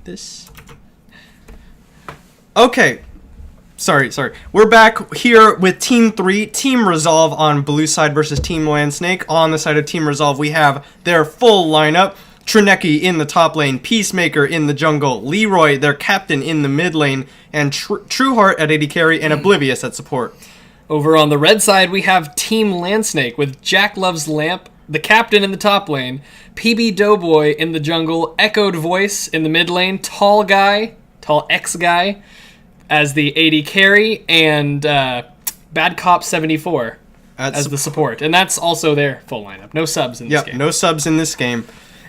This. Okay. Sorry. We're back here with Team 3, Team Resolve on blue side versus Team LSnek. On the side of Team Resolve, we have their full lineup. Trineki in the top lane, Peacemaker in the jungle, Leroy, their captain, in the mid lane, and Trueheart at AD carry, and Oblivious at support. Over on the red side, we have Team LSnek with Jack Loves Lamp, the captain in the top lane, PB Doughboy in the jungle, Echoed Voice in the mid lane, Tall X Guy as the AD carry, and Bad Cop 74 as the support. And that's also their full lineup. No subs in this game. No subs in this game.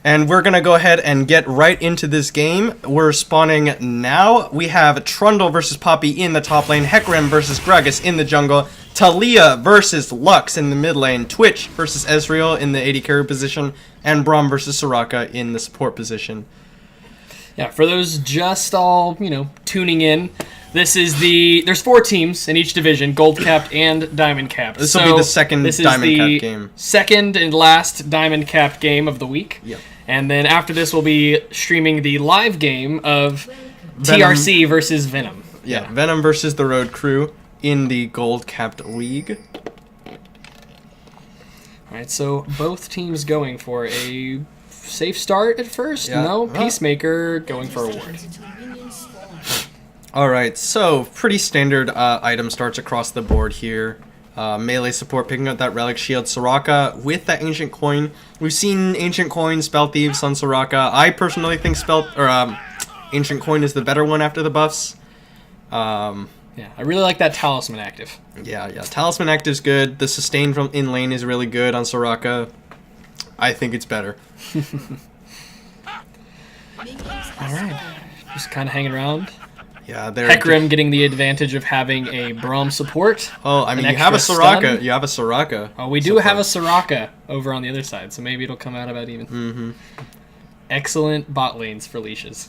And we're going to go ahead and get right into this game. We're spawning now. We have Trundle versus Poppy in the top lane, Hecarim versus Gragas in the jungle, Talia versus Lux in the mid lane, Twitch versus Ezreal in the AD carry position, and Braum versus Soraka in the support position. Yeah, for those just all, tuning in, there's 4 teams in each division, gold capped and diamond capped. This will be the second diamond capped game. Second and last diamond capped game of the week. Yep. And then after this, we'll be streaming the live game of TRZ versus Venom. Yeah, Venom versus the Road Crew in the gold capped league. Alright, so both teams going for a safe start at first. Yeah. No, Peacemaker going for a ward. Alright, so pretty standard item starts across the board here. Melee support picking up that Relic Shield. Soraka with that Ancient Coin. We've seen Ancient Coin, Spell Thieves on Soraka. I personally think Ancient Coin is the better one after the buffs. Yeah, I really like that Talisman active. Yeah, Talisman active is good. The sustain from in lane is really good on Soraka. I think it's better. Alright, just kind of hanging around. Yeah, Hecarim getting the advantage of having a Braum support. Oh, I mean, you have a Soraka. Stun. You have a Soraka. Oh, we do have a Soraka over on the other side, so maybe it'll come out about even. Mm-hmm. Excellent bot lanes for leashes.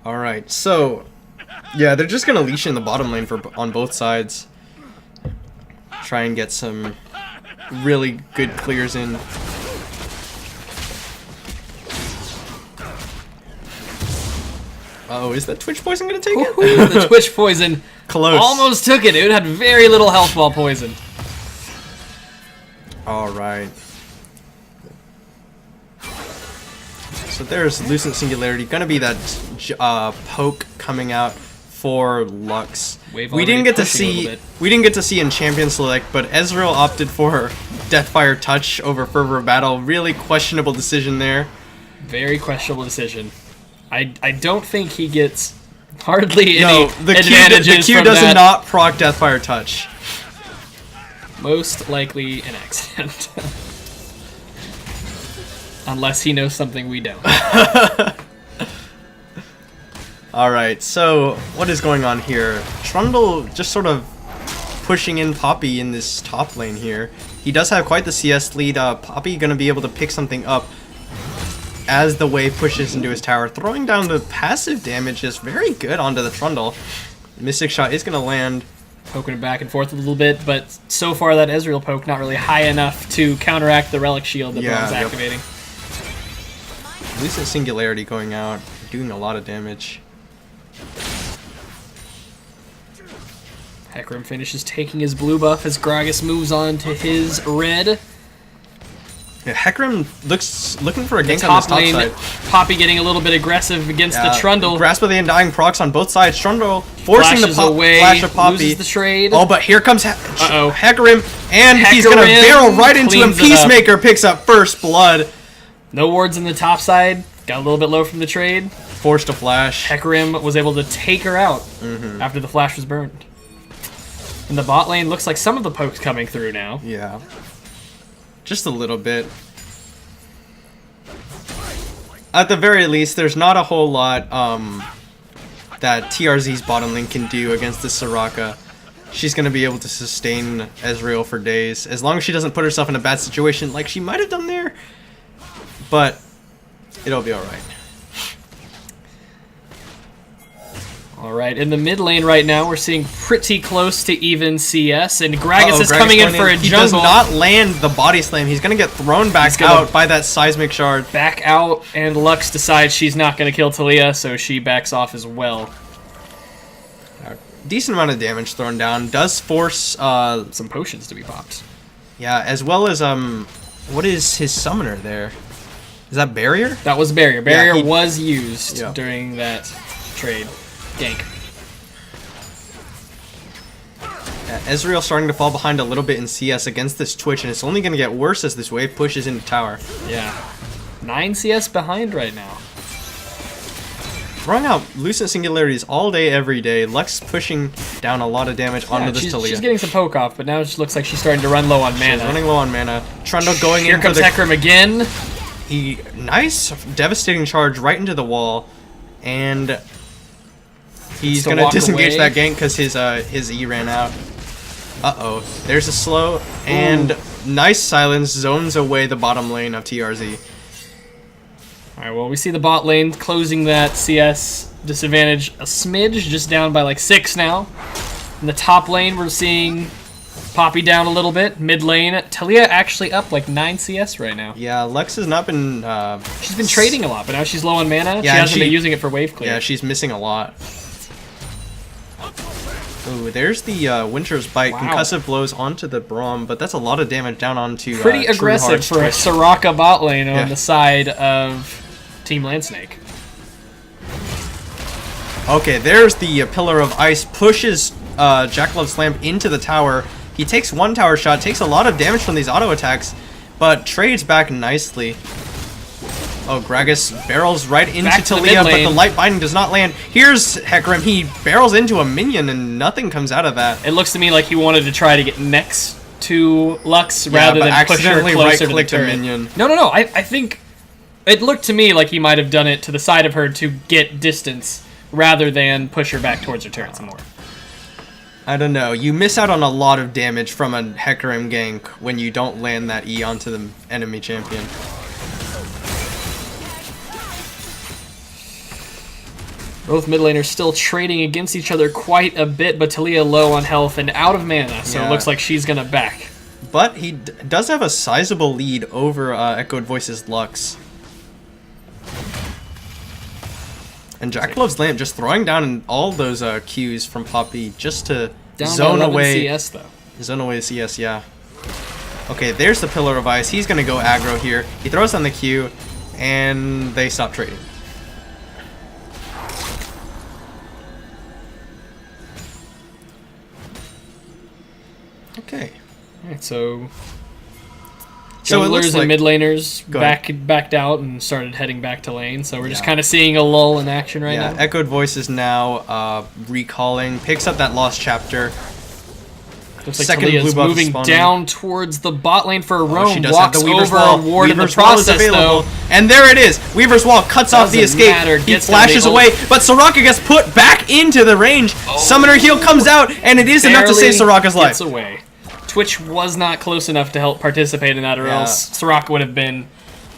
All right, so yeah, they're just gonna leash in the bottom lane on both sides. Try and get some really good clears in. Oh, is that Twitch Poison going to take it? The Twitch Poison Close. Almost took it. It had very little health while poisoned. Alright. So there's Lucent Singularity. Going to be that poke coming out for Lux. We didn't get to see in Champion Select, but Ezreal opted for Deathfire Touch over Fervor of Battle. Really questionable decision there. Very questionable decision. I don't think he gets hardly any advantages. The Q does not proc Deathfire Touch. Most likely an accident. Unless he knows something we don't. Alright, so what is going on here? Trundle just sort of pushing in Poppy in this top lane here. He does have quite the CS lead. Poppy going to be able to pick something up as the wave pushes into his tower, throwing down the passive damage is very good onto the Trundle. Mystic Shot is going to land. Poking it back and forth a little bit, but so far that Ezreal poke not really high enough to counteract the Relic Shield that Braum's activating. Lucent Singularity going out, doing a lot of damage. Hecarim finishes taking his blue buff as Gragas moves on to his red. Yeah, Hecarim looking for a gank on this top side. Poppy getting a little bit aggressive against the Trundle. Grasp of the Undying procs on both sides. Trundle forcing the flash of Poppy. Loses the trade. Oh, but here comes Hecarim, and he's going to barrel right into him. Peacemaker picks up first blood. No wards in the top side. Got a little bit low from the trade. Forced a flash. Hecarim was able to take her out after the flash was burned. In the bot lane, looks like some of the pokes coming through now. Yeah. Just a little bit. At the very least, there's not a whole lot that TRZ's bottom lane can do against this Soraka. She's going to be able to sustain Ezreal for days, as long as she doesn't put herself in a bad situation like she might have done there. But it'll be alright. All right, in the mid lane right now, we're seeing pretty close to even CS, and Gragas is coming in for a He jungle. does not land the body slam. He's going to get thrown back out by that seismic shard. Back out, and Lux decides she's not going to kill Talia, so she backs off as well. Decent amount of damage thrown down. Does force some potions to be popped. Yeah, as well as what is his summoner there? Is that barrier? That was barrier. Barrier Yeah, was used during that trade. Gank. Yeah, Ezreal starting to fall behind a little bit in CS against this Twitch, and it's only going to get worse as this wave pushes into tower. Yeah. 9 CS behind right now. Throwing out Lucent Singularities all day, every day. Lux pushing down a lot of damage onto this Talia. She's getting some poke off, but now it looks like she's starting to run low on mana. She's running low on mana. Trundle going in. Here comes Hecarim again. Nice devastating charge right into the wall, and he's gonna disengage that gank because his E ran out. Uh-oh. There's a slow, and nice silence zones away the bottom lane of TRZ. Alright, well, we see the bot lane closing that CS disadvantage a smidge, just down by like 6 now. In the top lane, we're seeing Poppy down a little bit. Mid lane, Talia actually up like 9 CS right now. Yeah, Lux has not been... she's been trading a lot, but now she's low on mana. Yeah, she hasn't been using it for wave clear. Yeah, she's missing a lot. Ooh, there's the Winter's Bite. Wow. Concussive blows onto the Braum, but that's a lot of damage down onto pretty aggressive for a Soraka bot lane on the side of Team LSnek. Okay, there's the Pillar of Ice. Pushes Jackalove's Lamp into the tower. He takes one tower shot, takes a lot of damage from these auto attacks, but trades back nicely. Oh, Gragas barrels right into Talia, but the light binding does not land. Here's Hecarim. He barrels into a minion, and nothing comes out of that. It looks to me like he wanted to try to get next to Lux rather than push her closer to the turret. Minion. No. I think it looked to me like he might have done it to the side of her to get distance rather than push her back towards her turret some more. I don't know. You miss out on a lot of damage from a Hecarim gank when you don't land that E onto the enemy champion. Both mid laners still trading against each other quite a bit, but Talia low on health and out of mana, so it looks like she's going to back. But he does have a sizable lead over Echoed Voice's Lux. And Jackalove's Lamp just throwing down all those Qs from Poppy just to zone away CS, though. Zone away CS, yeah. Okay, there's the Pillar of Ice. He's going to go aggro here. He throws on the Q, and they stop trading. Okay. Alright, so So it looks junglers like, and mid laners backed out and started heading back to lane, so we're just kind of seeing a lull in action right now. Echoed Voice is now recalling, picks up that lost chapter. Looks like Talia's moving down towards the bot lane for a roam. She does walks have the Weaver's over Wall. a ward in the Weaver's Wall is process, available. though. And there it is. Weaver's Wall cuts off the escape. He flashes away, but Soraka gets put back into the range. Summoner heal comes out, and it is enough to save Soraka's life. Gets away. Twitch was not close enough to help participate in that, or else Soraka would have been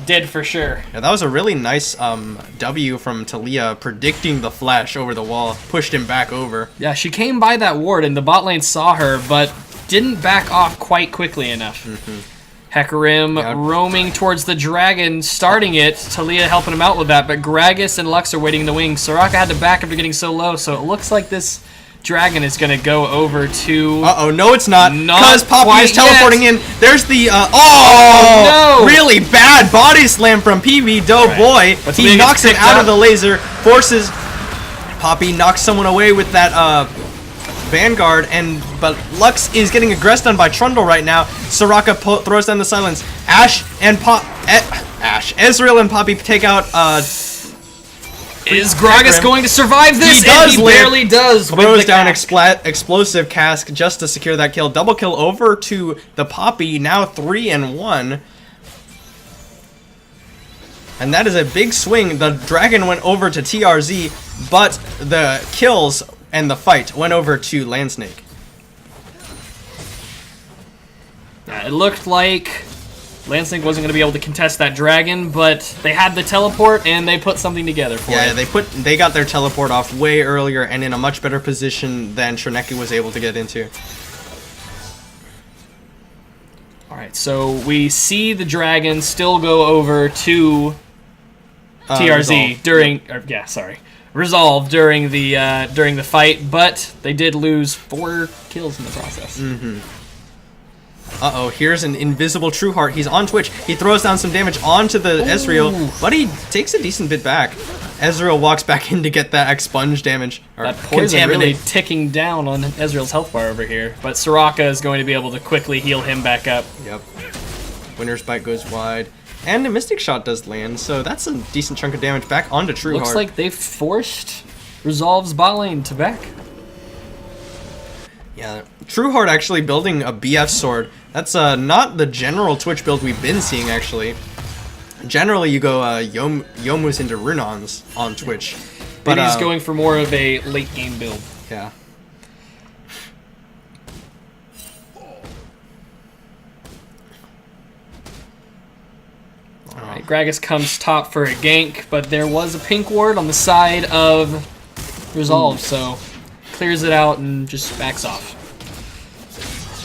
dead for sure. Yeah, that was a really nice W from Talia, predicting the flash over the wall, pushed him back over. Yeah, she came by that ward, and the bot lane saw her, but didn't back off quite quickly enough. Hecarim roaming towards the dragon, starting it. Talia helping him out with that, but Gragas and Lux are waiting in the wings. Soraka had to back after getting so low, so it looks like this dragon is going to go over to... Uh-oh, no it's not, because Poppy is teleporting in. There's the, no! Really bad body slam from PB Doughboy. He knocks him out of the laser, forces Poppy, knocks someone away with that, Vanguard, but Lux is getting aggressed on by Trundle right now. Soraka throws down the silence. Ezreal and Poppy take out, Is Gragas going to survive this? He barely does. Throws down explosive cask just to secure that kill. Double kill over to the Poppy, now 3-1. And that is a big swing. The dragon went over to TRZ, but the kills and the fight went over to LSnek. It looked like LSnek wasn't going to be able to contest that dragon, but they had the teleport and they put something together for it. Yeah, they got their teleport off way earlier and in a much better position than TRZ was able to get into. Alright, so we see the dragon still go over to TRZ Resolve during the fight, but they did lose 4 kills in the process. Uh-oh, here's an invisible Trueheart. He's on Twitch. He throws down some damage onto the Ezreal, but he takes a decent bit back. Ezreal walks back in to get that expunge damage. That poison really ticking down on Ezreal's health bar over here, but Soraka is going to be able to quickly heal him back up. Yep. Winner's Bite goes wide. And a Mystic Shot does land, so that's a decent chunk of damage back onto Trueheart. Looks like they've forced Resolve's bot lane to back. Yeah, Trueheart actually building a BF sword. That's not the general Twitch build we've been seeing, actually. Generally, you go Yomus into Runons on Twitch. But he's going for more of a late game build. Yeah. Alright, Gragas comes top for a gank, but there was a pink ward on the side of Resolve, so clears it out and just backs off.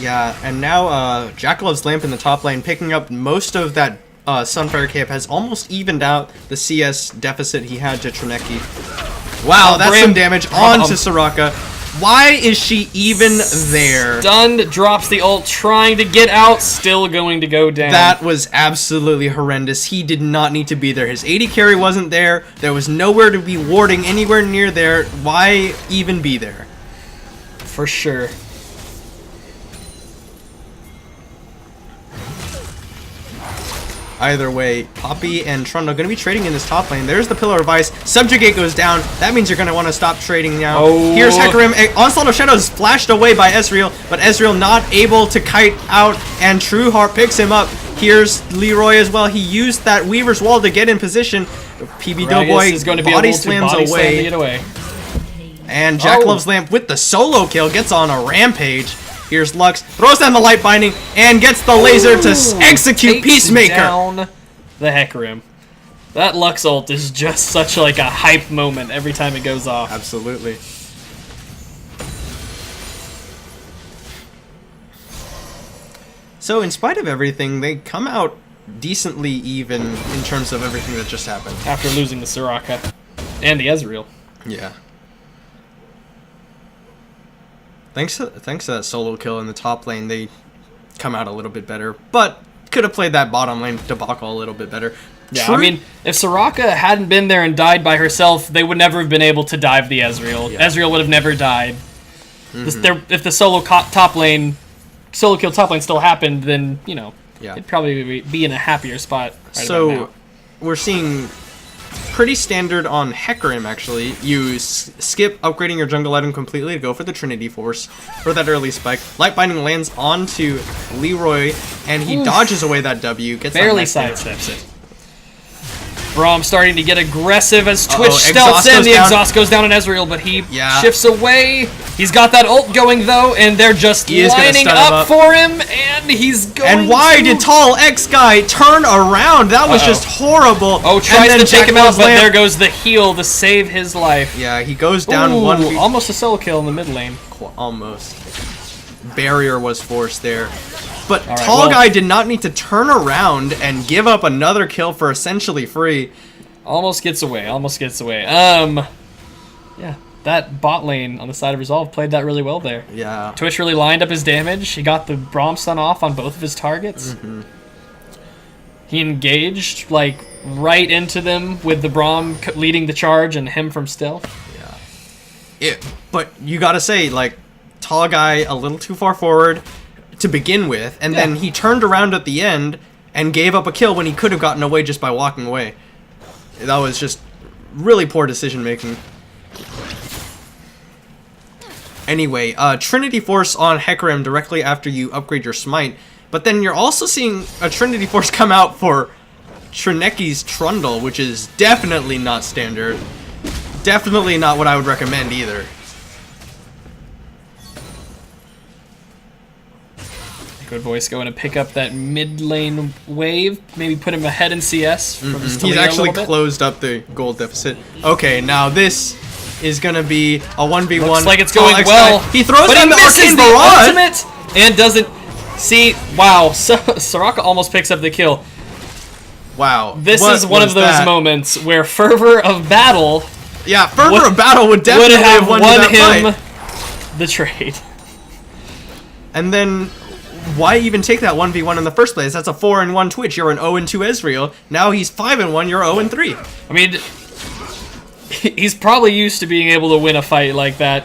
Yeah, and now Jackalove's Lamp in the top lane, picking up most of that Sunfire Cape, has almost evened out the CS deficit he had to TRZ. Wow, that's some damage onto Soraka. Why is she even there? Stunned, drops the ult, trying to get out, still going to go down. That was absolutely horrendous. He did not need to be there. His AD carry wasn't there. There was nowhere to be warding anywhere near there. Why even be there? For sure. Either way, Poppy and Trundle going to be trading in this top lane. There's the Pillar of Ice. Subjugate goes down. That means you're going to want to stop trading now. Oh. Here's Hecarim. Onslaught of Shadows flashed away by Ezreal, but Ezreal not able to kite out, and Trueheart picks him up. Here's Leroy as well. He used that Weaver's Wall to get in position. PB Doughboy is going to body slams away. And Jackalove's Lamp with the solo kill gets on a rampage. Here's Lux, throws down the Light Binding, and gets the laser to execute Peacemaker. Down the Hecarim. That Lux ult is just such like a hype moment every time it goes off. Absolutely. So in spite of everything, they come out decently even in terms of everything that just happened. After losing the Soraka and the Ezreal. Yeah. Thanks to that solo kill in the top lane, they come out a little bit better, but could have played that bottom lane debacle a little bit better. Yeah, I mean, if Soraka hadn't been there and died by herself, they would never have been able to dive the Ezreal. Yeah. Ezreal would have never died. If the solo kill top lane still happened, then, you know, it'd probably be in a happier spot right about now. We're seeing pretty standard on Hecarim, actually. You skip upgrading your jungle item completely to go for the Trinity Force for that early spike. Light Binding lands onto Leroy, and he dodges away that W. Gets barely sidesteps it. Braum starting to get aggressive as Twitch stealths in. The exhaust goes down on Ezreal, but he shifts away. He's got that ult going, though, and they're just lining up for him, and he's going And why did Tall X Guy turn around? That was just horrible. Oh, tries to take him out, but there goes the heal to save his life. Yeah, he goes down one. Almost a solo kill in the mid lane. Almost. Barrier was forced there. But Tall Guy did not need to turn around and give up another kill for essentially free. Almost gets away. Yeah, that bot lane on the side of Resolve played that really well there. Yeah. Twitch really lined up his damage. He got the Braum stun off on both of his targets. He engaged, like, right into them with the Braum leading the charge and him from stealth. Yeah. But you gotta say, like, Tall Guy a little too far forward to begin with, and then he turned around at the end and gave up a kill when he could have gotten away just by walking away. That was just really poor decision making. Anyway, Trinity Force on Hecarim directly after you upgrade your Smite, but then you're also seeing a Trinity Force come out for TRZ's Trundle, which is definitely not standard. Definitely not what I would recommend either. Echo Voice going to pick up that mid lane wave, maybe put him ahead in CS. From his He's Talia a actually little bit. closed up the gold deficit. Okay, now this is gonna be a 1v1. Looks like it's Tall going X well. guy. He throws but down he the misses Arcane the Barrage. ultimate and doesn't see. Wow, so, Soraka almost picks up the kill. Wow. This what is one of was those that? moments where Fervor of Battle Yeah, Fervor of Battle would definitely would have have won won you that him fight. the trade. And then, why even take that 1v1 in the first place? That's a 4-1 Twitch. You're an 0-2 Ezreal. Now he's 5-1. You're 0-3. I mean, he's probably used to being able to win a fight like that.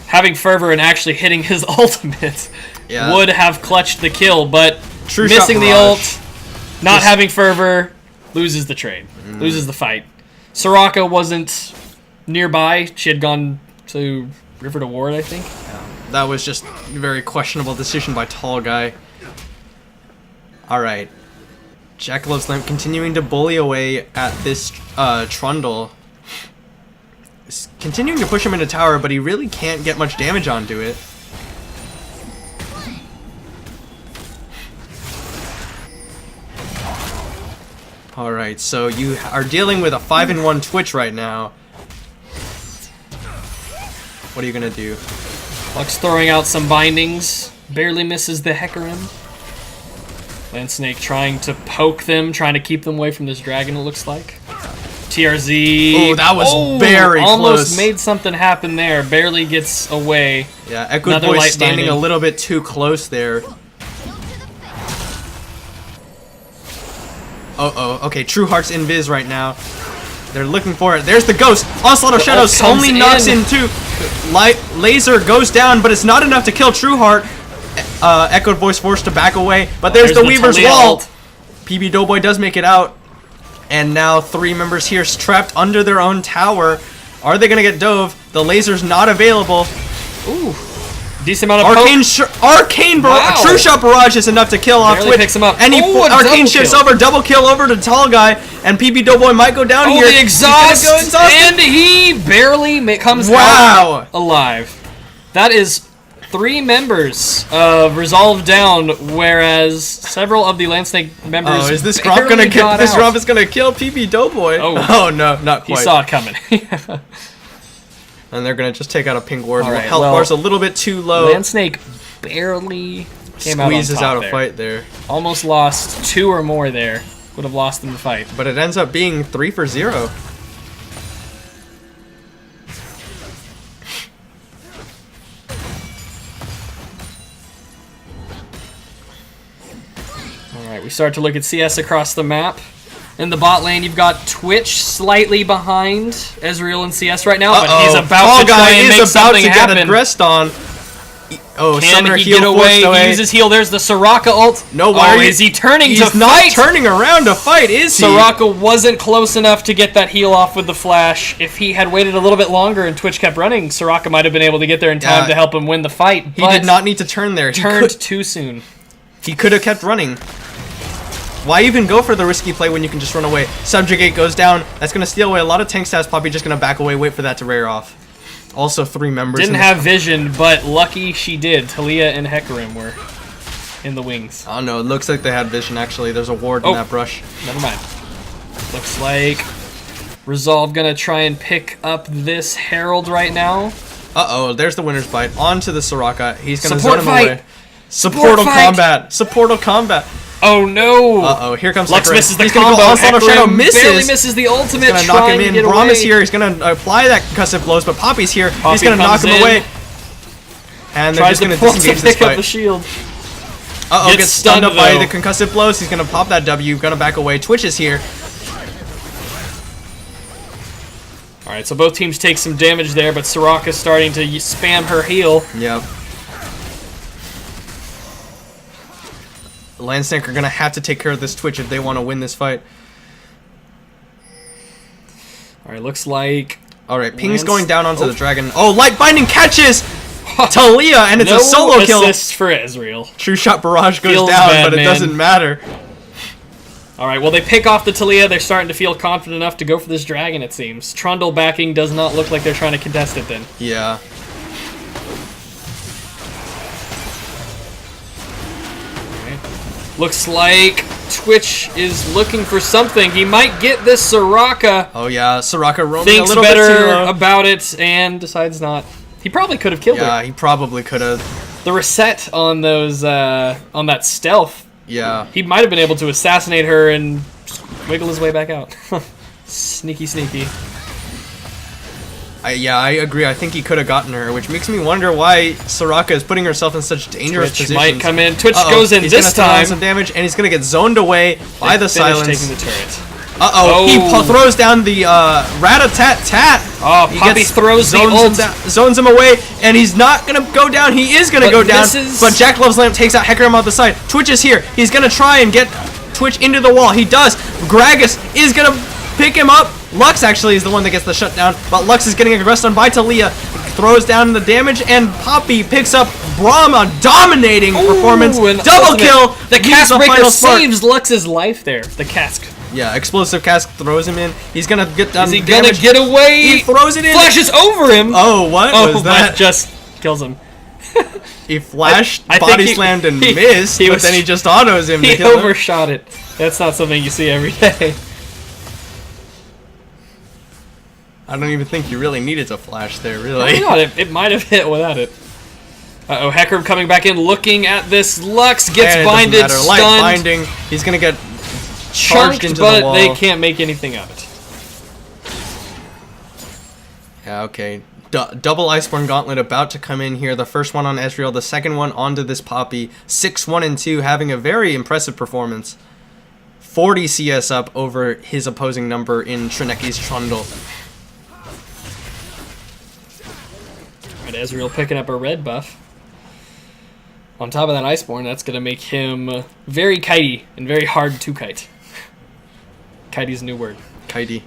Having Fervor and actually hitting his ultimate would have clutched the kill, but True missing shot the barrage. ult, not having Fervor, loses the trade, loses the fight. Soraka wasn't nearby. She had gone to River to Ward, I think. That was just a very questionable decision by Tall Guy. Alright. Jack Loves Lamp continuing to bully away at this Trundle. He's continuing to push him into tower, but he really can't get much damage onto it. Alright, so you are dealing with a 5-1 Twitch right now. What are you gonna do? Lux throwing out some bindings, barely misses the Hecarim. LSnek trying to poke them, trying to keep them away from this dragon, it looks like. TRZ. Oh, that was very almost close. made something happen there. Barely gets away. Yeah, Echo Another Voice light standing binding. a little bit too close there. Okay, True Heart's invis right now. They're looking for it. There's the Ghost. Onslaught of Shadows ult only comes knocks in. into Laser goes down, but it's not enough to kill True Heart. Echo Voice forced to back away, but there's the Weaver's Talia Wall. ult. PB Doughboy does make it out. And now 3 members here trapped under their own tower. Are they going to get dove? The laser's not available. Ooh. Decent amount of Arcane Wow. True Shot Barrage is enough to kill off Barely Twitch. picks him up. And he Ooh, a Arcane double shifts kill. over, double kill over to Tall Guy, and PB Doughboy might go down here. The exhaust, He's gonna go exhausted. and he barely comes Wow. out alive. That is 3 members of Resolve down, whereas several of the LSnek members. Oh, is this barely Gromp gonna got get? This out. Gromp is gonna kill PB Doughboy. Oh. Oh no, not He quite. saw it coming. And they're gonna just take out a pink ward. All right, Health well, bar's a little bit too low. LSnek barely came Squeezes out, on top out a there. fight there, Almost lost 2 or more there. Would have lost in the fight. but it ends up being 3 for 0. Alright, we start to look at CS across the map. In the bot lane, you've got Twitch slightly behind Ezreal in CS right now, but he's about Tall to try Guy and is make about something to happen. get aggressed on. Oh, Can Summoner he heal get away? forced away. He uses heal. There's the Soraka ult. No, why are you? Is he turning He's to not fight? turning around to fight, is he? Soraka wasn't close enough to get that heal off with the flash. If he had waited a little bit longer and Twitch kept running, Soraka might have been able to get there in time Yeah. to help him win the fight. He did not need to turn there. Turned too soon. He could have kept running. Why even go for the risky play when you can just run away? Subjugate goes down. That's going to steal away a lot of tank stats. Poppy just going to back away, wait for that to rear off. Also 3 members. Didn't in have vision, but lucky she did. Talia and Hecarim were in the wings. Oh no, it looks like they had vision actually. There's a ward in that brush. Never mind. Looks like Resolve gonna try and pick up this Herald right now. Uh-oh, there's the winner's bite. Onto the Soraka. He's going to Support zone him fight. away. Supportal fight. combat. Supportal combat. Oh no! Uh-oh, here comes Lux Hecarim. misses the He's gonna combo. go Onslaught of Shadow, Hecarim misses. barely misses the ultimate. He's gonna knock him trying to in. get Braum is away. here. He's gonna apply that concussive blows, but Poppy's here. He's Poppy gonna knock comes him in. away. And they're Tries just gonna to pull to disengage this pick up fight. the shield. Uh-oh, gets stunned stunned, up by though. the concussive blows. He's gonna pop that W. Gonna back away. Twitch is here. All right, so both teams take some damage there, but Soraka's starting to spam her heal. Yep. LSnek are gonna have to take care of this Twitch if they want to win this fight. All right, looks like Alright, Ping's Lance- going down onto Oh. the dragon. Oh, Light Binding catches Talia, and it's no a solo kill. assist for Ezreal. True Shot Barrage goes Feels down, bad, but it man. doesn't matter. All right, well, they pick off the Talia. They're starting to feel confident enough to go for this dragon, it seems. Trundle backing does not look like they're trying to contest it then. Yeah. Looks like Twitch is looking for something. He might get this Soraka. Oh yeah, Soraka roaming Thinks a little bit too better low. about it and decides not. He probably could have killed her. Yeah, he probably could have. The reset on those on that stealth. Yeah. He might have been able to assassinate her and wiggle his way back out. Sneaky, sneaky. Yeah, I agree. I think he could have gotten her, which makes me wonder why Soraka is putting herself in such dangerous Twitch positions. might come in. Twitch goes in he's this gonna throw time. some damage, and he's gonna get zoned away by the Finish silence. taking the turret. He throws down the rat-a-tat-tat. Oh, He Poppy throws the ult. Zones him away, and he's not gonna go down. He is gonna go down, misses. but Jack Loves Lamp takes out Hecarim off the side. Twitch is here. He's gonna try and get Twitch into the wall. He does. Gragas is gonna pick him up. Lux actually is the one that gets the shutdown, but Lux is getting aggressed on by Talia. Throws down the damage, and Poppy picks up Brahma, dominating performance. Double kill. The cask breaker final spark. saves Lux's life there. The cask. Yeah, explosive cask throws him in. He's gonna get down. Is he damage. gonna get away? He throws it in. Flashes over him. Oh, what was that? That just kills him. He flashed, I body think slammed, and missed, but then he just autos him. He to kill him. overshot it. That's not something you see every day. I don't even think you really needed to flash there, really. Why not? It might have hit without it. Uh-oh, Hecarim coming back in, looking at this. Lux gets binded, Light stunned, binding. He's gonna get charged chunked, into but the wall. they can't make anything of it. Yeah, okay. Double Iceborne Gauntlet about to come in here. The first one on Ezreal, the second one onto this Poppy. 6-1 and 2, having a very impressive performance. 40 CS up over his opposing number in Trineki's Trundle. Right, Ezreal picking up a red buff. On top of that Iceborne, that's going to make him very kitey and very hard to kite. Kitey's a new word. Kitey.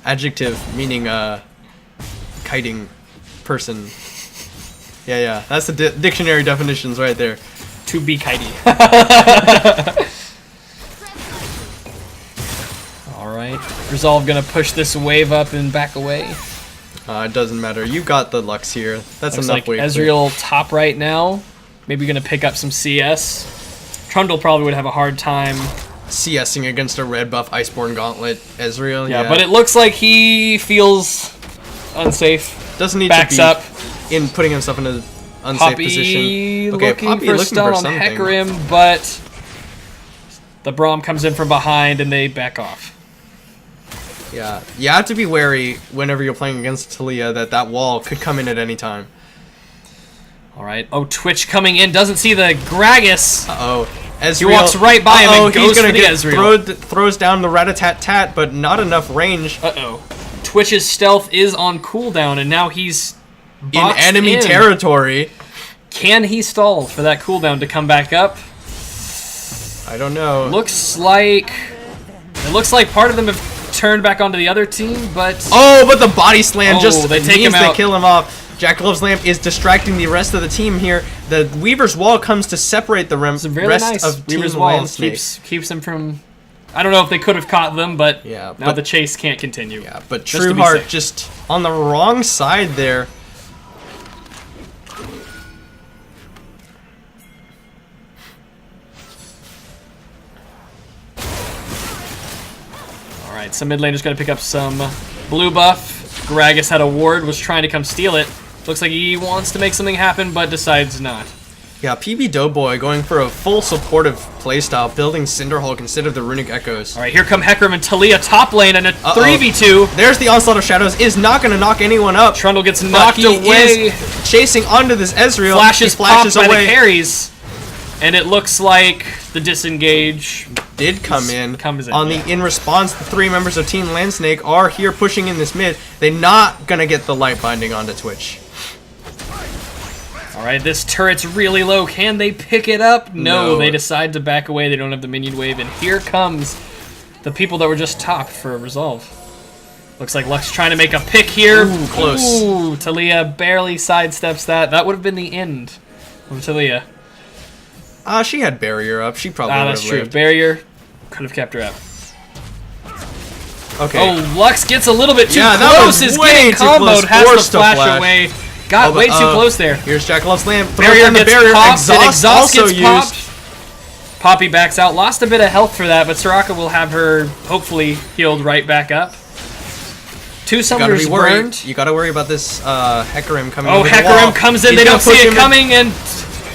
Adjective meaning kiting person. Yeah, that's the dictionary definitions right there. To be kitey. Alright, Resolve going to push this wave up and back away. It doesn't matter. You got the Lux here. That's Looks enough like wave. Ezreal top right now. Maybe going to pick up some CS. Trundle probably would have a hard time. CSing against a red buff Iceborne Gauntlet Ezreal. Yeah, but it looks like he feels unsafe. Doesn't need Backs to be up. in putting himself in an unsafe Poppy position. Okay, looking Poppy for a looking stun for on something. Hecarim, but the Braum comes in from behind and they back off. Yeah, you have to be wary whenever you're playing against Talia that wall could come in at any time. All right. Oh, Twitch coming in. Doesn't see the Gragas. Uh-oh. Ezreal. He walks right by him and goes he's gonna for the get Ezreal. throws down the rat-a-tat-tat, but not enough range. Uh-oh. Twitch's stealth is on cooldown, and now he's In boxed enemy territory. Can he stall for that cooldown to come back up? I don't know. It looks like part of them have turned back onto the other team, but Oh, but the body slam just they take means him they out. kill him off. Jack Loves Lamp is distracting the rest of the team here. The Weaver's Wall comes to separate the it's a really rest nice of Team Weaver's Wall. LSnek. Keeps them from. I don't know if they could have caught them, but Yeah, now but- the chase can't continue. Yeah, but Just to be Trueheart safe. just on the wrong side there. All right, some mid laner's gonna pick up some blue buff. Gragas had a ward, was trying to come steal it. Looks like he wants to make something happen, but decides not. Yeah, PB Doughboy going for a full supportive playstyle, building Cinderhulk instead of the Runic Echoes. All right, here come Hecarim and Talia top lane and a 3v2. There's the Onslaught of Shadows, is not going to knock anyone up. Trundle gets but knocked he away. is chasing onto this Ezreal. Flashes He flashes popped by away. the carries. And it looks like the disengage Did come in. Comes in, on yeah. in response, the three members of Team LSnek are here pushing in this mid. They're not going to get the light binding onto Twitch. All right, this turret's really low. Can they pick it up? No, No. they decide to back away. They don't have the minion wave, and here comes the people that were just top for a resolve. Looks like Lux trying to make a pick here. Ooh, close. Ooh, Talia barely sidesteps that. That would have been the end of Talia. She had barrier up. She probably would have That's true. lived. Barrier could have kept her out. Okay. Oh, Lux gets a little bit too Yeah, that close. was Is way getting too close. comboed. Has Forced to to flash flash. away. Got Oh, way but, too close there. Here's Jack Loves Lamp. Throws Barrier down the gets barrier. popped, and Exhaust exhaust also gets used. popped. Poppy backs out. Lost a bit of health for that, but Soraka will have her hopefully healed right back up. Two summoners burned. You gotta worry about this Hecarim coming. Oh, Hecarim comes in. They don't see it coming, and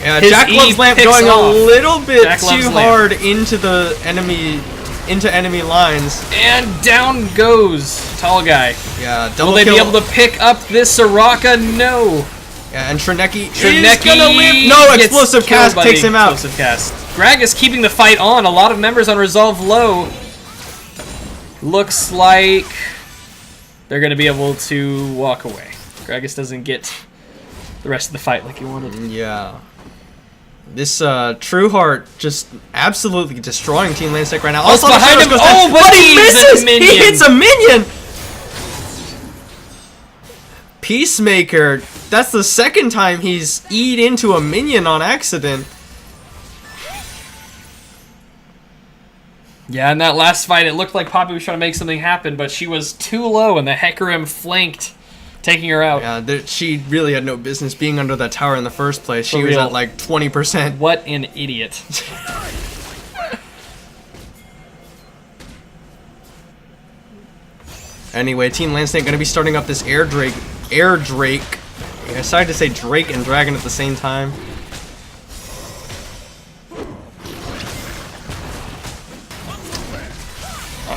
yeah, Jack Love's Lamp going a little bit too hard into the enemy lines. And down goes Tall Guy. Yeah, double Will they kill. be able to pick up this Soraka? No. Yeah, and Trineki is gonna live. No, explosive cast takes him out. Explosive cast. Gragas keeping the fight on. A lot of members on Resolve low. Looks like they're gonna be able to walk away. Gragas doesn't get the rest of the fight like he wanted. Yeah. This Trueheart just absolutely destroying Team LSnek right now. Also behind him. Oh, but he misses. He hits a minion. Peacemaker. That's the second time he's E'd into a minion on accident. Yeah, in that last fight, it looked like Poppy was trying to make something happen, but she was too low, and the Hecarim flanked, taking her out. Yeah, she really had no business being under that tower in the first place. She was at like 20%. What an idiot. Anyway, Team LSnek going to be starting up this Air Drake. I decided to say Drake and Dragon at the same time.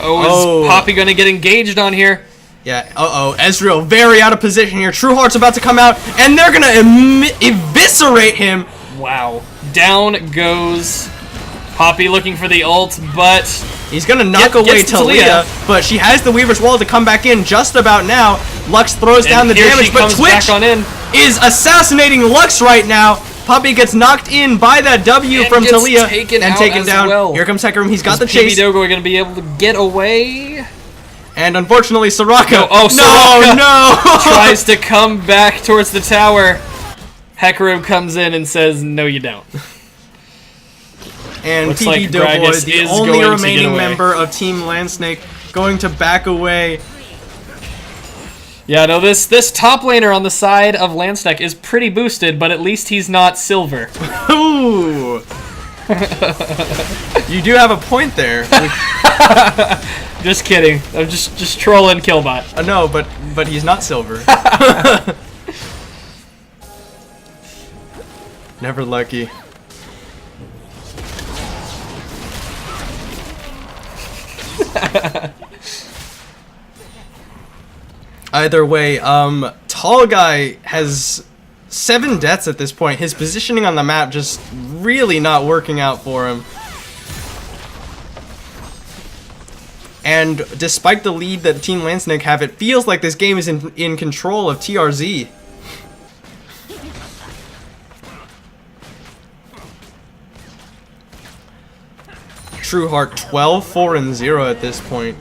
Oh, is Poppy going to get engaged on here? Yeah, Ezreal very out of position here. Trueheart's about to come out, and they're going to eviscerate him. Wow. Down goes Poppy looking for the ult, but he's going to knock away Talia, but she has the Weaver's Wall to come back in just about now. Lux throws down the damage, but Twitch is assassinating Lux right now. Poppy gets knocked in by that W from Talia and taken down. Well. Here comes Hecarim. He's got the chase. PB Dogo are going to be able to get away. And unfortunately, Soraka. Soraka no! tries to come back towards the tower. Hecarim comes in and says, "No, you don't." And PB Doughboy, the only remaining member of Team LSnek, going to back away. Yeah, no, this top laner on the side of LSnek is pretty boosted, but at least he's not silver. Ooh. You do have a point there. Just kidding. I'm just trolling Killbot. No, but he's not silver. Never lucky. Either way, Tall Guy has 7 deaths at this point. His positioning on the map just really not working out for him. And despite the lead that Team LSnek have, it feels like this game is in control of TRZ. Trueheart 12, 4, and 0 at this point.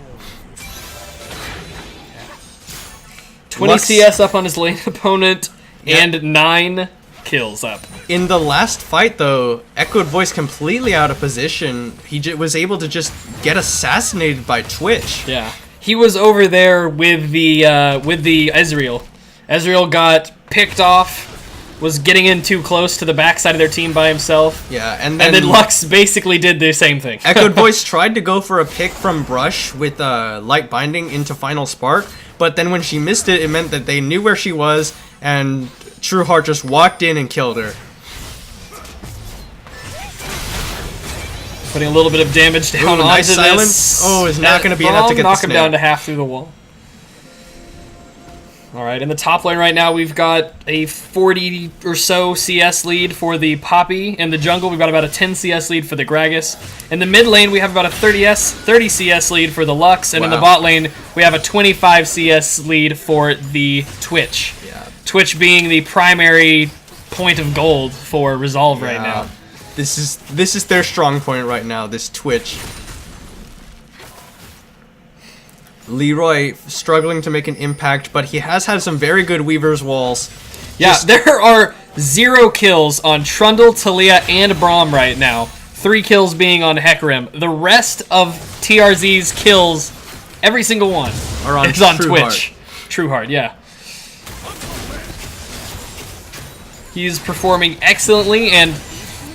20 CS up on his lane opponent, and 9 kills up. In the last fight, though, Echoed Voice completely out of position. He was able to just get assassinated by Twitch. Yeah, he was over there with the Ezreal. Ezreal got picked off, was getting in too close to the backside of their team by himself. Yeah, and then Lux basically did the same thing. Echoed Voice tried to go for a pick from Brush with Light Binding into Final Spark, but then when she missed it, it meant that they knew where she was, and Trueheart just walked in and killed her. Putting a little bit of damage down onto nice silence. This. Oh, it's not going to be enough to get knock him down to half through the wall. Alright, in the top lane right now, we've got a 40 or so CS lead for the Poppy. In the jungle, we've got about a 10 CS lead for the Gragas. In the mid lane, we have about a 30 CS lead for the Lux. And in the bot lane, we have a 25 CS lead for the Twitch. Yeah. Twitch being the primary point of gold for Resolve right now. This is their strong point right now, this Twitch. Leroy struggling to make an impact, but he has had some very good Weaver's Walls. Yeah, there are 0 kills on Trundle, Talia, and Braum right now. 3 kills being on Hecarim. The rest of TRZ's kills, every single one, is on Twitch. Trueheart, yeah. He's performing excellently, and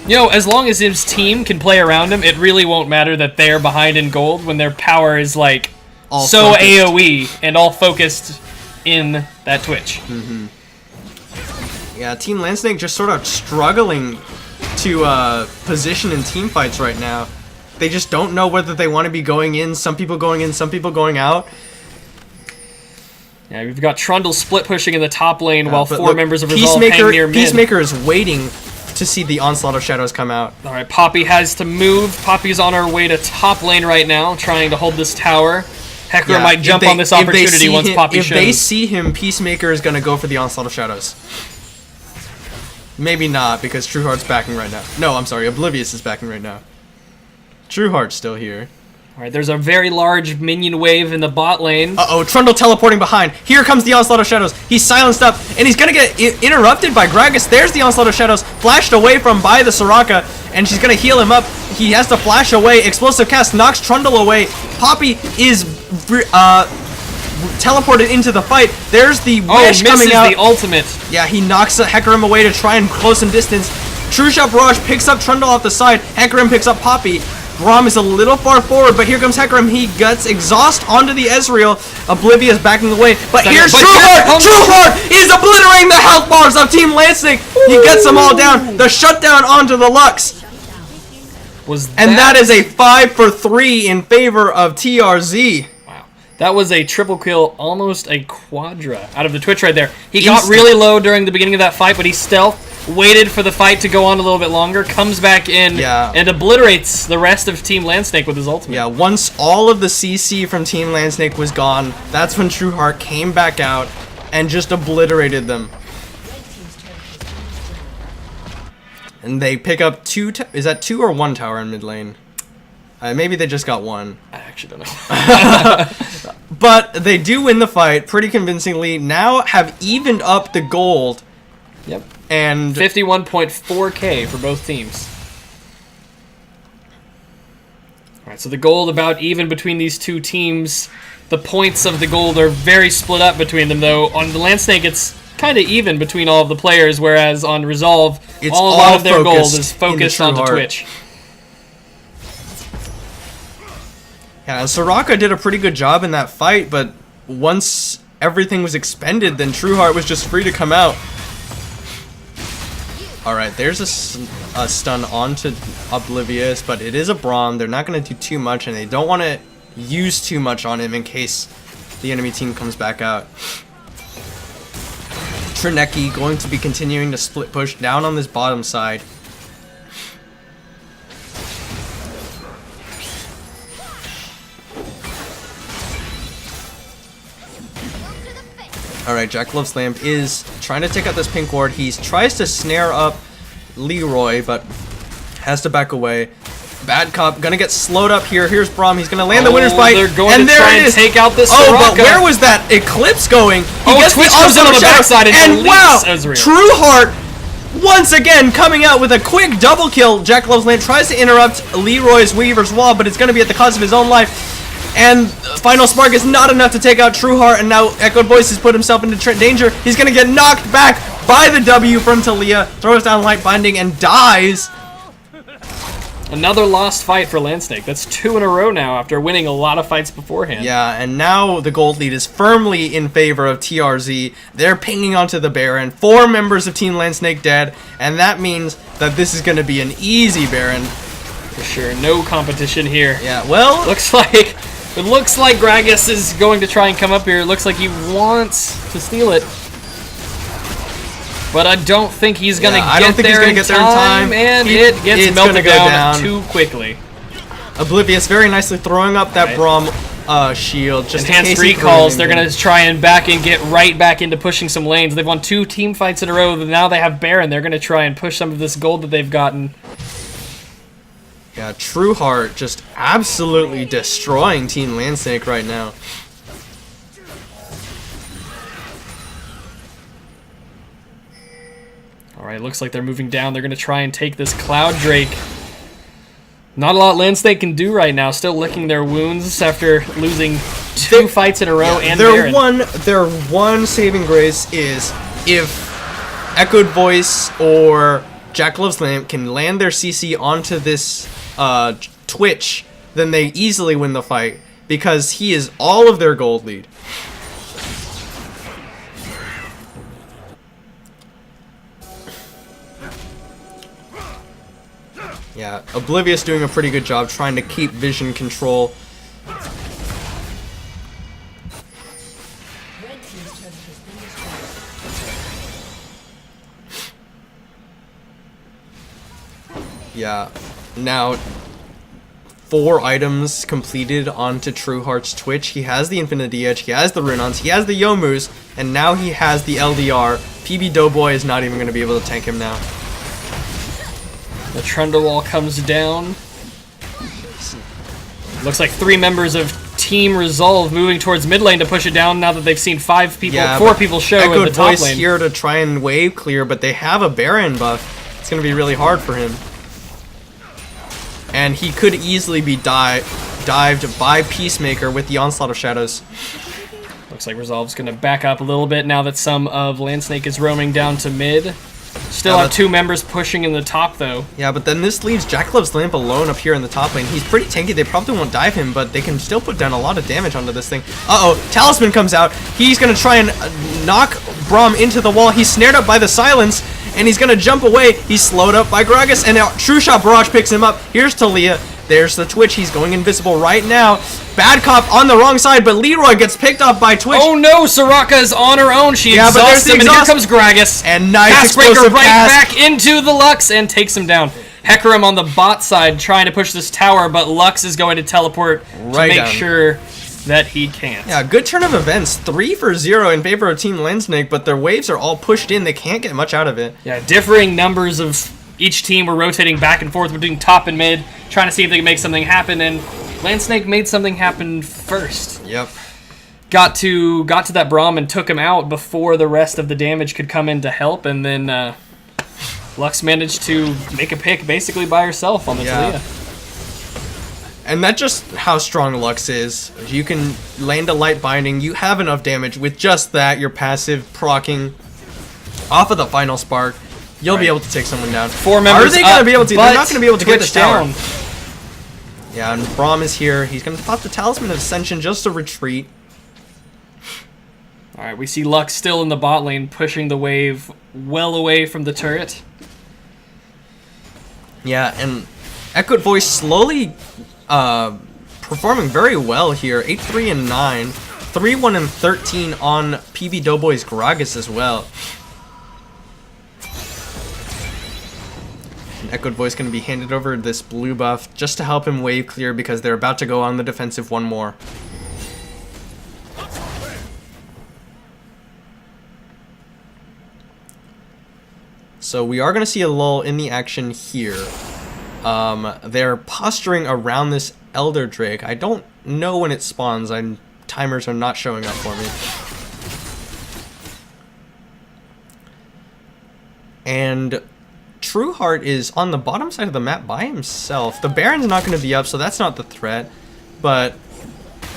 You know, as long as his team can play around him, it really won't matter that they're behind in gold when their power is like all so focused. AoE and all focused in that Twitch. Yeah, Team LSnek just sort of struggling to position in team fights right now. They just don't know whether they want to be going in. Some people going in, some people going out. Yeah, we've got Trundle split pushing in the top lane while But 4 look, members of Resolve hang near mid. Peacemaker is waiting to see the Onslaught of Shadows come out. All right, Poppy has to move. Poppy's on her way to top lane right now, trying to hold this tower. Hecarim might jump on this opportunity once Poppy shows. If they see him, Peacemaker is going to go for the Onslaught of Shadows. Maybe not, because Trueheart's backing right now. No, I'm sorry, Oblivious is backing right now. Trueheart's still here. All right, there's a very large minion wave in the bot lane. Uh-oh, Trundle teleporting behind. Here comes the Onslaught of Shadows. He's silenced up, and he's going to get interrupted by Gragas. There's the Onslaught of Shadows, flashed away from by the Soraka, and she's going to heal him up. He has to flash away. Explosive Cast knocks Trundle away. Poppy is teleported into the fight. There's the Wish coming out. The ultimate. Yeah, he knocks Hecarim away to try and close some distance. True Shot Barrage picks up Trundle off the side. Hecarim picks up Poppy. Braum is a little far forward, but here comes Hecarim. He guts Exhaust onto the Ezreal. Oblivious backing away. But here's Trueheart! Trueheart is obliterating the health bars of Team LSnek. He gets them all down. The shutdown onto the Lux. And that is a 5 for 3 in favor of TRZ. Wow. That was a triple kill, almost a quadra out of the Twitch right there. He got really low during the beginning of that fight, but he stealthed. Waited for the fight to go on a little bit longer, comes back in, and obliterates the rest of Team LSnek with his ultimate. Yeah, once all of the CC from Team LSnek was gone, that's when Trueheart came back out and just obliterated them. And they pick up is that 2 or 1 tower in mid lane? Maybe they just got 1. I actually don't know. But they do win the fight pretty convincingly. Now have evened up the gold. Yep. And 51.4k for both teams. Alright, so the gold about even between these two teams. The points of the gold are very split up between them, though. On the LSnek, it's kind of even between all of the players, whereas on Resolve, a lot of their gold is focused onto Twitch. Yeah, Soraka did a pretty good job in that fight, but once everything was expended, then Trueheart was just free to come out. Alright, there's a stun onto Oblivious, but it is a Braum. They're not going to do too much, and they don't want to use too much on him in case the enemy team comes back out. Trineki going to be continuing to split push down on this bottom side. Alright, Jack Loves Lamp is trying to take out this pink ward. He tries to snare up Leroy, but has to back away. Bad Cop gonna get slowed up here. Here's Braum. He's gonna land the winner's bite. They're going to try and take out this Oh, Soraka. but where was that Eclipse going? Twitch comes in on the backside and wow, Ezreal. Trueheart once again coming out with a quick double kill. Jack Loves Lamp tries to interrupt Leroy's Weaver's Wall, but it's gonna be at the cost of his own life. And Final Spark is not enough to take out Trueheart, and now Echoed Voice has put himself into danger. He's going to get knocked back by the W from Talia, throws down Light Binding, and dies. Another lost fight for LSnek. That's 2 in a row now after winning a lot of fights beforehand. Yeah, and now the gold lead is firmly in favor of TRZ. They're pinging onto the Baron. 4 members of Team LSnek dead, and that means that this is going to be an easy Baron. For sure, no competition here. Yeah, well, It looks like Gragas is going to try and come up here. It looks like he wants to steal it. But I don't think he's going to get there in time. And it gets melted down too quickly. Oblivious very nicely throwing up that Braum shield. Just enhanced recalls. They're going to try and get right back into pushing some lanes. They've won 2 team fights in a row. Now they have Baron. They're going to try and push some of this gold that they've gotten. Yeah, Trueheart just absolutely destroying Team LSnek right now. Alright, looks like they're moving down. They're going to try and take this Cloud Drake. Not a lot LSnek can do right now. Still licking their wounds after losing 2 fights in a row and Baron. Their one saving grace is if Echoed Voice or Jack Loves Lamp can land their CC onto this Twitch, then they easily win the fight because he is all of their gold lead. Yeah, Oblivious doing a pretty good job trying to keep vision control. Yeah, now 4 items completed onto Trueheart's Twitch. He has the Infinity Edge, he has the Runons, he has the Yomus, and now he has the LDR. PB Doughboy is not even going to be able to tank him now. The Trundle Wall comes down. Looks like 3 members of Team Resolve moving towards mid lane to push it down now that they've seen 4 people show in the top Voice lane. Here to try and wave clear, but they have a Baron buff. It's going to be really hard for him. And he could easily be dived by Peacemaker with the Onslaught of Shadows. Looks like Resolve's going to back up a little bit now that some of LSnek is roaming down to mid. Still have 2 members pushing in the top, though. Yeah, but then this leaves Jack Loves Lamp alone up here in the top lane. He's pretty tanky. They probably won't dive him, but they can still put down a lot of damage onto this thing. Uh-oh, Talisman comes out. He's going to try and knock Braum into the wall. He's snared up by the silence, and he's going to jump away. He's slowed up by Gragas, and now True Shot Barrage picks him up. Here's Talia. There's the Twitch. He's going invisible right now. Bad Cop on the wrong side, but Leroy gets picked up by Twitch. Oh no, Soraka is on her own. She exhausts him, and here comes Gragas. And nice Castbreaker explosive right cast. back into the Lux and takes him down. Hecarim on the bot side trying to push this tower, but Lux is going to teleport right to make down. Sure that he can't. Yeah, good turn of events. 3 for 0 in favor of Team LSnek, but their waves are all pushed in. They can't get much out of it. Yeah, differing numbers of each team were rotating back and forth between top and mid, trying to see if they could make something happen, and LSnek made something happen first. Yep. Got to that Braum and took him out before the rest of the damage could come in to help, and then Lux managed to make a pick basically by herself on the Talia. And that's just how strong Lux is. You can land a light binding, you have enough damage. With just that, your passive proccing off of the final spark, you'll be able to take someone down. 4 members Are they going to be able to? They're not going to be able to get Twitch the tower. down. Yeah, and Braum is here. He's going to pop the Talisman of Ascension just to retreat. Alright, we see Lux still in the bot lane, pushing the wave well away from the turret. Yeah, and Echoed Voice slowly performing very well here. 8-3 and 9. 3-1 and 13 on PB Doughboy's Gragas as well. And Echoed Voice going to be handed over this blue buff just to help him wave clear because they're about to go on the defensive one more. So we are going to see a lull in the action here. They're posturing around this Elder Drake. I don't know when it spawns. Timers are not showing up for me. And Trueheart is on the bottom side of the map by himself. The Baron's not going to be up, so that's not the threat. But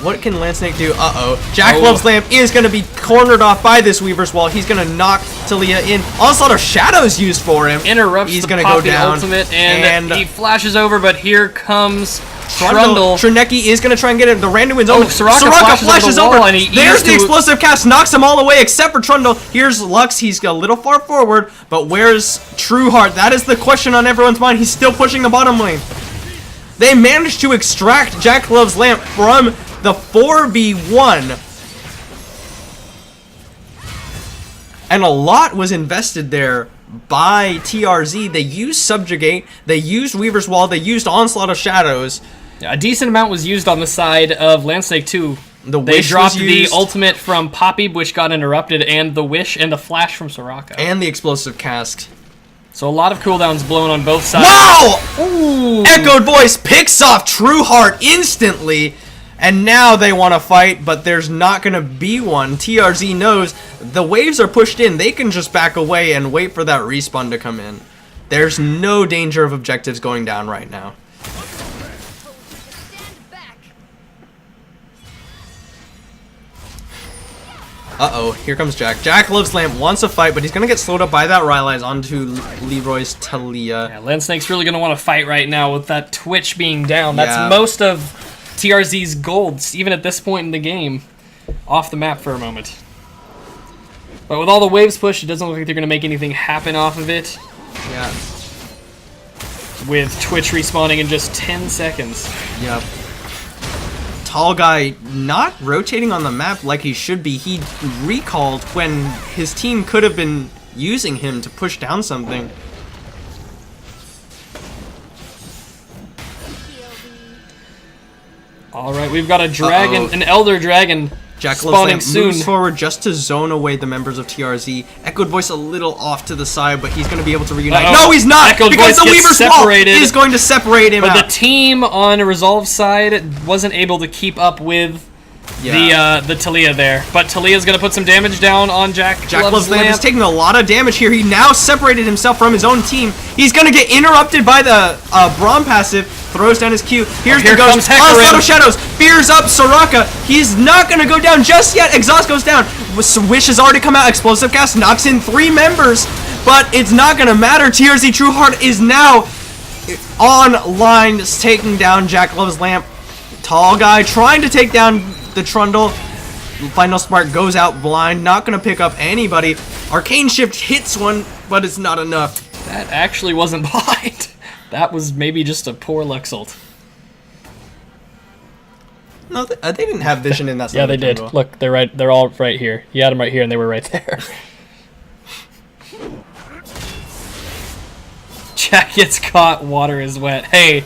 what can LSnek do? Uh-oh. Jack Loves Lamp is going to be cornered off by this Weaver's Wall. He's going to knock Talia in. Onslaught of Shadows used for him. Interrupts He's the going to go down. ultimate, and he flashes over, but here comes Trundle. Trineki is going to try and get it. The Randuin's over. Soraka flashes over. And there's the explosive cast. Knocks them all away except for Trundle. Here's Lux. He's a little far forward, but where's Trueheart? That is the question on everyone's mind. He's still pushing the bottom lane. They managed to extract Jack Loves Lamp from the 4v1. And a lot was invested there by TRZ. They used Subjugate, they used Weaver's Wall, they used Onslaught of Shadows. A decent amount was used on the side of LSnek too. They dropped the ultimate from Poppy, which got interrupted, and the Wish and the Flash from Soraka. And the explosive cast. So a lot of cooldowns blown on both sides. Wow! Ooh. Echoed Voice picks off Trueheart instantly. And now they want to fight, but there's not going to be one. TRZ knows the waves are pushed in. They can just back away and wait for that respawn to come in. There's no danger of objectives going down right now. Uh-oh, here comes Jack. Jack loves Lamp, wants a fight, but he's gonna get slowed up by that Rylai's onto Leroy's Talia. Yeah, LSnek's really going to want to fight right now with that Twitch being down. That's Yeah. most of TRZ's golds, even at this point in the game. Off the map for a moment. But with all the waves pushed, it doesn't look like they're going to make anything happen off of it. Yeah. With Twitch respawning in just 10 seconds. Yep. Tall guy not rotating on the map like he should be. He recalled when his team could have been using him to push down something. Alright, we've got a dragon, an elder dragon Jack spawning LSnek soon. moves forward just to zone away the members of TRZ. Echoed Voice a little off to the side, but he's going to be able to reunite. No, he's not! Echoed because Voice the gets Weaver's separated. Wall is going to separate him But out. the team on Resolve's side wasn't able to keep up with the Talia there. But Talia's going to put some damage down on Jack. Jack Loves Lamp is taking a lot of damage here. He now separated himself from his own team. He's going to get interrupted by the Braum passive. Throws down his Q. Here's here the ghost. comes Onslaught Hecarim. of Shadows. Fears up Soraka. He's not going to go down just yet. Exhaust goes down. Wish has already come out. Explosive Cast knocks in 3 members. But it's not going to matter. TRZ Trueheart is now online, taking down Jack Loves Lamp. Tall guy trying to take down the Trundle. Final Spark goes out blind. Not going to pick up anybody. Arcane Shift hits one, but it's not enough. That actually wasn't blind. That was maybe just a poor Luxult. No, they didn't have vision in that. Yeah, they did. Look, they're right. They're all right here. You had them right here, and they were right there. Jack gets caught. Water is wet. Hey,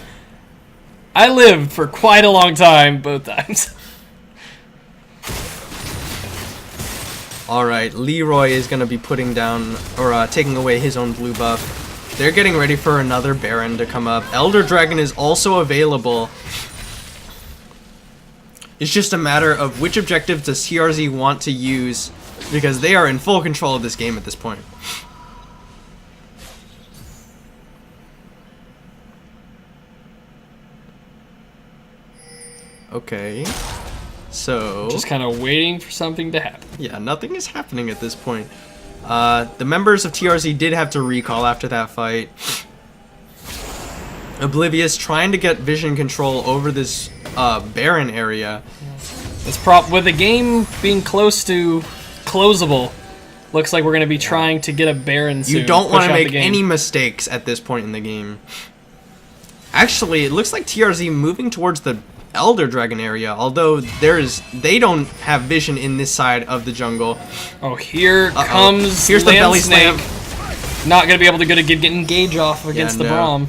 I lived for quite a long time, both times. All right, Leroy is going to be putting down or taking away his own blue buff. They're getting ready for another Baron to come up. Elder Dragon is also available. It's just a matter of which objective does TRZ want to use, because they are in full control of this game at this point. Okay. So Just kind of waiting for something to happen. yeah, nothing is happening at this point. The members of TRZ did have to recall after that fight. Oblivious trying to get vision control over this Baron area. It's with the game being close to closable, looks like we're going to be trying to get a Baron soon. You don't want Push to out the make game. any mistakes at this point in the game. Actually, it looks like TRZ moving towards the Elder Dragon area, although they don't have vision in this side of the jungle. Oh, here comes Here's the belly LSnek. slam. Not going to be able to get engage off against the no. Braum.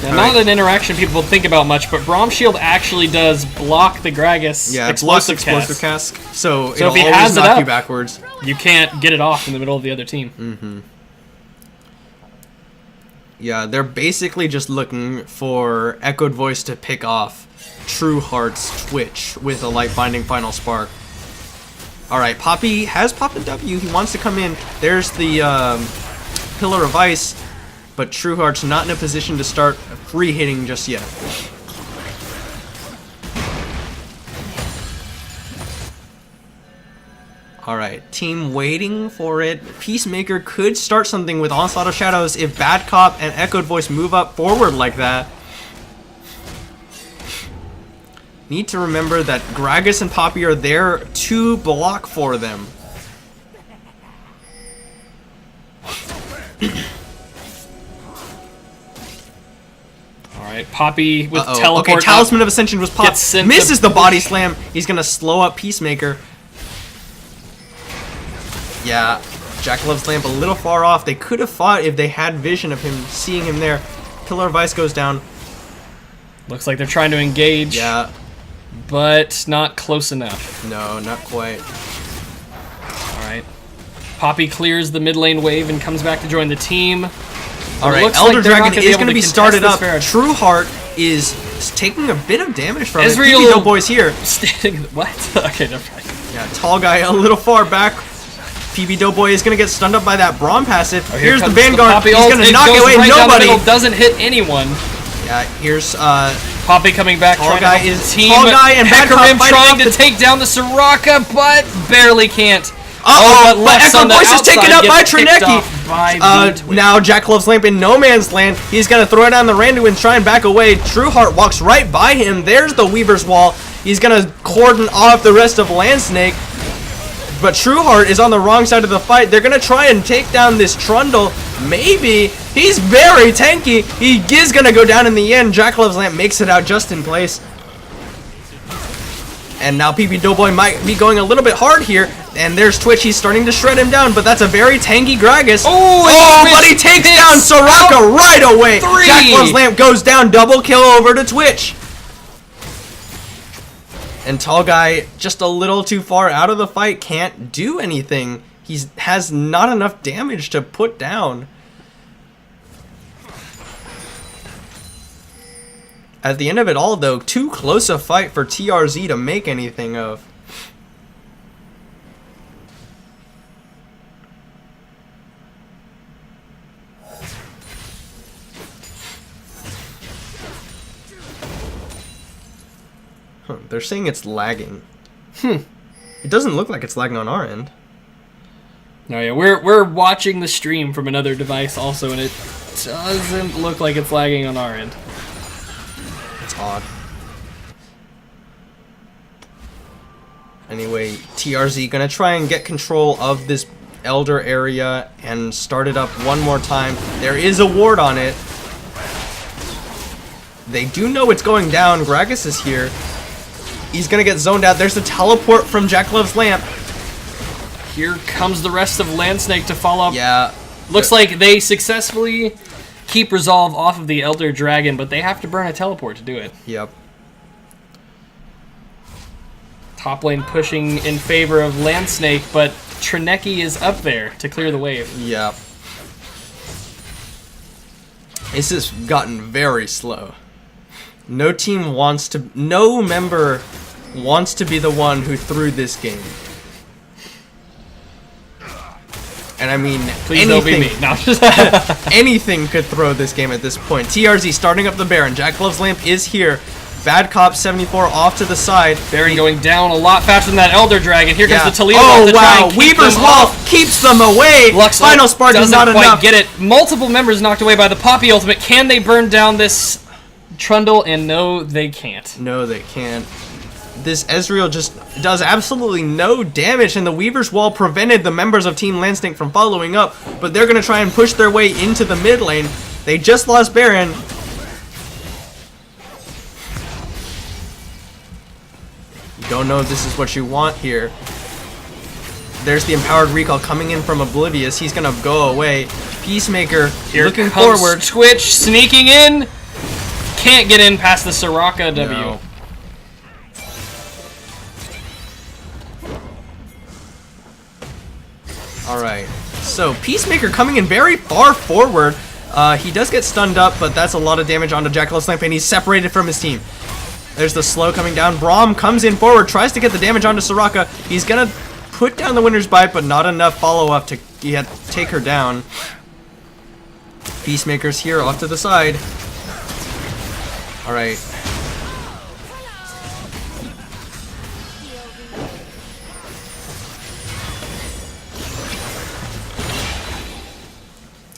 Now, All not right. an interaction people think about much, but Braum Shield actually does block the Gragas Yeah, it blocks explosive explosive cast. cast, so if it'll he always has it knock you up- backwards. You can't get it off in the middle of the other team. Yeah, they're basically just looking for Echoed Voice to pick off Trueheart's Twitch with a Light Binding Final Spark. Alright, Poppy has popped a W. He wants to come in. There's the Pillar of Ice, but Trueheart's not in a position to start free hitting just yet. Alright, team waiting for it. Peacemaker could start something with Onslaught of Shadows if Bad Cop and Echoed Voice move up forward like that. Need to remember that Gragas and Poppy are there to block for them. Alright, Poppy with Uh-oh. teleport. Okay, Talisman of Ascension was popped. Gets sent Misses to the body slam. He's gonna slow up Peacemaker. Yeah, Jack Loves Lamp a little far off. They could have fought if they had vision of him, seeing him there. Pillar of Ice goes down. Looks like they're trying to engage, Yeah, but not close enough. no, not quite. Alright. Poppy clears the mid lane wave and comes back to join the team. Alright, looks Elder like they're not Dragon gonna be is able going to to be contest started this up. very- Trueheart is taking a bit of damage from Ezreal- it. PB Doughboy's here. What? Okay, never mind. Yeah, tall guy a little far back. PB Doughboy is going to get stunned up by that Braum passive. Oh, Here's the comes Vanguard. Poppy He's ult. going to It knock goes away right down the nobody. middle, doesn't hit anyone. Yeah, here's Poppy coming back. Tall guy to is team. Tall guy and Bad Cop Hecarim fighting trying off to take down the Soraka, but barely can't. But Lux on Echo the Voice is outside taken up by gets picked Trineki. off by the Twitch. Now Jack Loves Lamp in no man's land. He's gonna throw down the Randu and try and back away. Trueheart walks right by him. There's the Weaver's Wall. He's gonna cordon off the rest of LSnek. But Trueheart is on the wrong side of the fight. They're gonna try and take down this Trundle. Maybe. He's very tanky. He is gonna go down in the end. Jack Loves Lamp makes it out just in place. And now PP Doughboy might be going a little bit hard here. And there's Twitch. He's starting to shred him down, but that's a very tanky Gragas. But he takes down Soraka right away. Jack Loves Lamp goes down. Double kill over to Twitch. And Tall Guy, just a little too far out of the fight, can't do anything. He has not enough damage to put down. At the end of it all, though, too close a fight for TRZ to make anything of. They're saying it's lagging. It doesn't look like it's lagging on our end. No, yeah, we're watching the stream from another device also, and it doesn't look like it's lagging on our end. It's odd. Anyway, TRZ gonna try and get control of this Elder area and start it up one more time. There is a ward on it. They do know it's going down. Gragas is here. He's gonna get zoned out. There's the teleport from Jack Loves Lamp. Here comes the rest of LSnek to follow up. Yeah. Looks like they successfully keep Resolve off of the Elder Dragon, but they have to burn a teleport to do it. Yep. Top lane pushing in favor of LSnek, but Trineki is up there to clear the wave. Yep. It's just gotten very slow. No member wants to be the one who threw this game. And I mean, Please don't be me. No. anything could throw this game at this point. TRZ starting up the Baron. Jack Loves Lamp is here. Bad Cop 74 off to the side. Baron going down a lot faster than that Elder Dragon. Here comes the Toledo. Oh wow! Weaver's Wall keeps them away. Lux Final Spark is not quite enough. Get it. Multiple members knocked away by the Poppy ultimate. Can they burn down this Trundle? And no, they can't. No, they can't. This Ezreal just does absolutely no damage, and the Weaver's Wall prevented the members of Team LSnek from following up, but they're going to try and push their way into the mid lane. They just lost Baron. You don't know if this is what you want here. There's the Empowered Recall coming in from Oblivious. He's going to go away. Peacemaker Here looking comes forward. Twitch sneaking in. Can't get in past the Soraka W. No. Alright, so Peacemaker coming in very far forward. He does get stunned up, but that's a lot of damage onto Jack Loves Lamp, and he's separated from his team. There's the slow coming down. Braum comes in forward, tries to get the damage onto Soraka. He's gonna put down the Winner's Bite, but not enough follow-up to take her down. Peacemaker's here off to the side. Alright.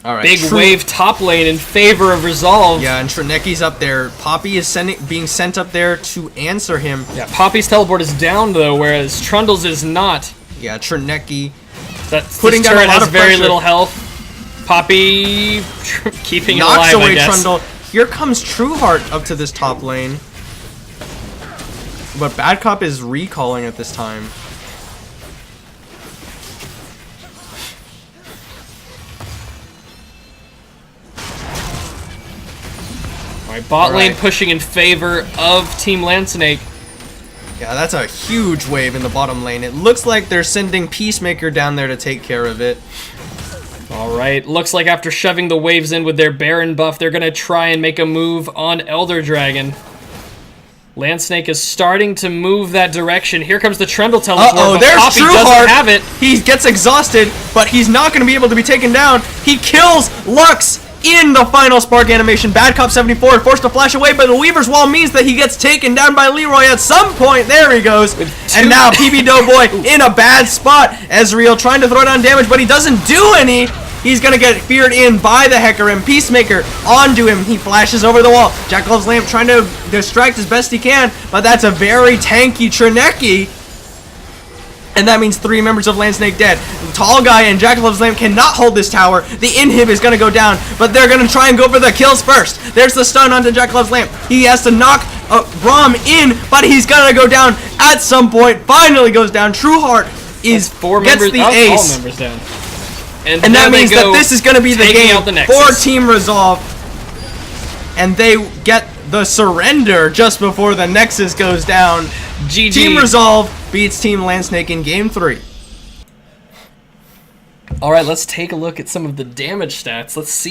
Alright. Big wave top lane in favor of Resolve. Yeah, and Trineki's up there. Poppy is being sent up there to answer him. Yeah, Poppy's teleport is down though, whereas Trundle's is not. Yeah, Trineki Putting down a lot has of very pressure. little health. Poppy keeping it knocks alive, I away guess. Trundle. Here comes Trueheart up to this top lane. But Bad Cop is recalling at this time. Alright, bot lane Alright. pushing in favor of Team LSnek. Yeah, that's a huge wave in the bottom lane. It looks like they're sending Peacemaker down there to take care of it. Alright, looks like after shoving the waves in with their Baron buff, they're going to try and make a move on Elder Dragon. LSnek is starting to move that direction. Here comes the Trundle teleport. Uh-oh, but there's Poppy Trueheart. doesn't have it. He gets exhausted, but he's not going to be able to be taken down. He kills Lux. in the final spark animation. Bad Cop 74 forced to flash away, but the Weaver's Wall means that he gets taken down by Leroy at some point. There he goes. And now PB Doughboy in a bad spot. Ezreal trying to throw down damage, but he doesn't do any. He's going to get feared in by the Hecker, and Peacemaker onto him. He flashes over the wall. Jack Loves Lamp trying to distract as best he can, but that's a very tanky Trineki. And that means 3 members of LSnek dead. The Tall Guy and Jack Loves Lamp cannot hold this tower. The inhib is going to go down, but they're going to try and go for the kills first. There's the stun onto Jack Loves Lamp. He has to knock Braum in, but he's going to go down at some point. Finally goes down. Trueheart gets the ace. All members down. And that means that this is going to be the game for Team Resolve. And they get the surrender just before the Nexus goes down. GG. Team Resolve beats Team LSnek in Game 3. Alright, let's take a look at some of the damage stats. Let's see.